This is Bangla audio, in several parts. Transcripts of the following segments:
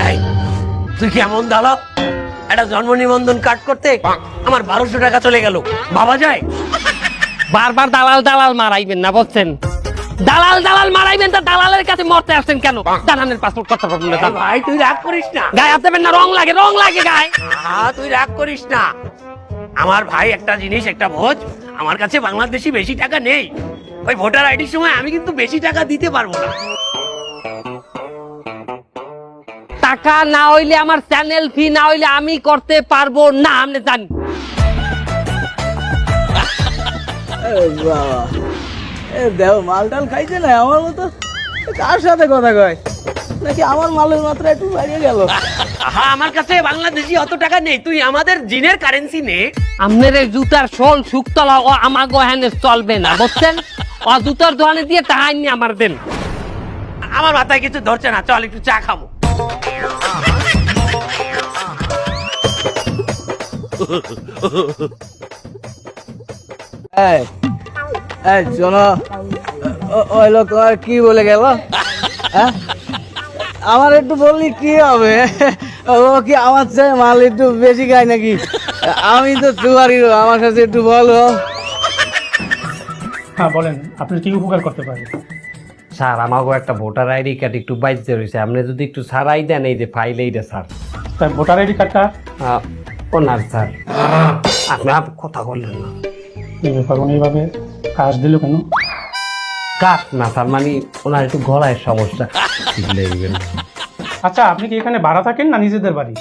এই, তুই কেমন দালাল? একটা জন্ম নিবন্ধন কাট করতে আমার 1200 টাকা চলে গেল, বাবা যায়? বারবার দালাল দালাল মারাইবেন না বুঝছেন? দালাল দালাল মারাইবেন, তা দালালের কাছে মরতে আসছেন কেন? দালালের পাসপোর্ট করতে পারবেন না। ভাই তুই রাগ করিস না, গায়ে হাত দেবেন না, রং লাগে গায়ে। তুই রাগ করিস না। আমার ভাই একটা জিনিস, একটা ভোজ, আমার কাছে বাংলাদেশি বেশি টাকা নেই। ওই ভোটার আইডির সময় আমি কিন্তু বেশি টাকা দিতে পারবো না। টাকা না হইলে আমার চ্যানেল ফি না হইলে আমি করতে পারবো না, আপনি জান। বাবা দেও মাল টাল খাইছে না আমার মতো? কার সাথে কথা কয় নাকি আমার মালের মাত্রা একটু বাড়িয়ে গেল? আমার কাছে বাংলাদেশি অত টাকা নেই, তুই আমাদের জিনের কারেন্সি নে। আপনার এই জুতার শোল শুকতলা ও আমাগো হ্যানে চলবে না বুঝছেন? ও জুতার দোকানে দিয়ে টাকা নিয়ে আমার দেন। আমার মাথায় কিছু ধরছে না, চল একটু চা খাবো। এই এই শোনো, ওই লোক আর কি বলে গেল? হ্যাঁ, আমার একটু বললি কি হবে? ও কি আমার চেয়ে মাল একটু বেশি খায় নাকি? আমি তো দুয়ারি, আমার কাছে একটু বলো। হ্যাঁ বলেন, আপনি কি উপকার করতে পারেন? স্যার আমাগো একটা ভোটার আইডি কার্ড একটু বাইজে রয়েছে, আপনি যদি একটু ছাড়াই দেন এই যে ফাইল এইটা স্যার। তাই ভোটার আইডি কার্ডটা ওনার স্যার। আপনি কথা বললেন না। এই ব্যাপার, উনি এইভাবে কাজ দিল কেন? কাট না স্যার, মানে ওনার একটু গলায় সমস্যা। আচ্ছা, আপনি কি এখানে ভাড়া থাকেন না নিজেদের বাড়ি?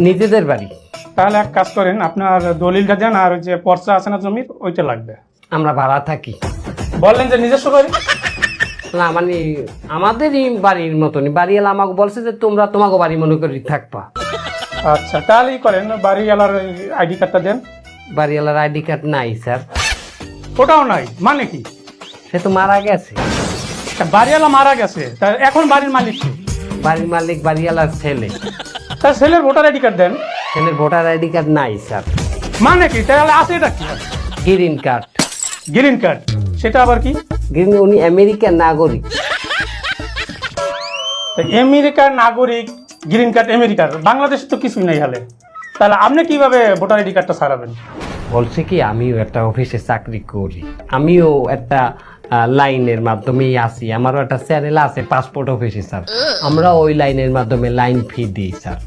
নিজেদের বাড়ি। তাহলে এক কাজ করেন, আপনার দলিলটা দেন, আর ওই যে পর্চা আছে না জমির, ওইটা লাগবে। আমরা ভাড়া থাকি। বললেন যে নিজস্ব বাড়ি? না মানে আমাদেরই বাড়ির মতনই। বাড়িওয়ালা আমাকে বলছে যে তোমরা তোমাকে বাড়ি মনে করি থাকবা। আচ্ছা, তাহলেই করেন, বাড়িওয়ালার আইডি কার্ডটা দেন। বাড়িওয়ালার আইডি কার্ড নাই স্যার। ওটাও নাই মানে কি? সে তো মারা গেছে। বাড়িওয়ালা মারা গেছে, তা এখন বাড়ির মালিক কি? বাড়ির মালিক বাড়িওয়ালার ছেলে। তার ছেলের ভোটার আইডি কার্ড দেন। ছেলের ভোটার আইডি কার্ড নাই স্যার। মানে কি? তাহলে আছে এটা কি? Green card. গ্রিন কার্ড, সেটা আবার কি? গ্রিন, উনি আমেরিকার নাগরিক। আমেরিকার নাগরিক, গ্রিন কার্ড আমেরিকার, বাংলাদেশে তো কিছুই নাই হালে। তাহলে আপনি কিভাবে ভোটার আইডি কার্ডটা ছাড়াবেন? বলছে কি আমিও একটা অফিসে চাকরি করি, আমিও একটা লাইনের মাধ্যমেই আছি, আমারও একটা চ্যানেল আছে পাসপোর্ট অফিসে স্যার। আমরা ওই লাইনের মাধ্যমে লাইন ফি দিই স্যার।